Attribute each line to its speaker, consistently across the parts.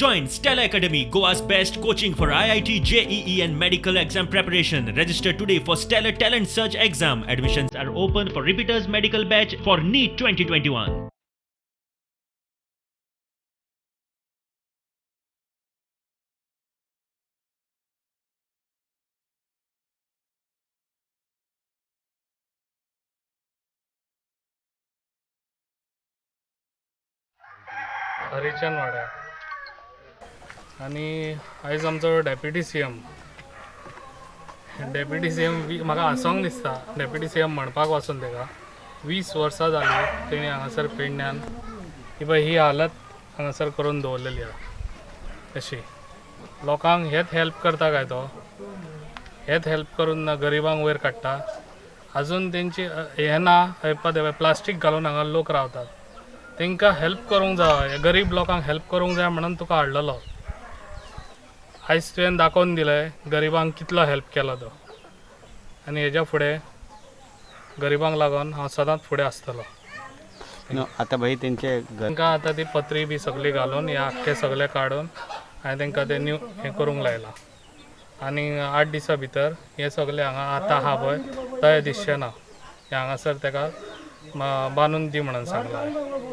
Speaker 1: Join Stella Academy, Goa's best coaching for IIT, JEE and medical exam preparation. Register today for Stellar Talent Search exam. Admissions are open for repeaters medical batch for NEET 2021.
Speaker 2: Harichand वाड्यार आणि आयज आमचो deputy CM म्हाका हांसोंक दिसता. Deputy CM म्हणपाक वाचून तेका 20 वर्सां जाली तेणी हांगासर पेडण्यान की बाय ही हालत हांगासर करून दवरलेली आहा. अशी लोकांक हेच हेल्प करता काय तो, हेच हेल्प करून गरिबांक वयर काडटा. अजून तेंची हें ना प्लास्टीक घालून हांगा लोक रावतात. तांकां हेल्प करूंक जाय, गरीब लोकांक हेल्प करूंक जाय म्हणून तुका हाडलेलो. आयज तुवें दाखोवन दिलें गरिबांक कितलो हेल्प केलो तो, आनी हेज्या फुडें गरिबांक लागून हांव सदांच फुडें आसतलो.
Speaker 3: आता भाई तेंचे
Speaker 2: तांकां आतां ती पत्री बी सगळी घालून हे आख्खे सगळे काडून हांवें तांकां तें हें करूंक लायलां. आनी 8 दिसां भितर हें सगळें हांगा आतां आहा पळय तशें दिसचें ना. हें हांगासर ताका बांदून दी म्हणून सांगलां.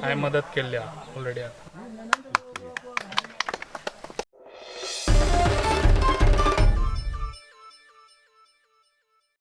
Speaker 2: हांवें मदत केल्ली आहा ऑलरेडी. आतां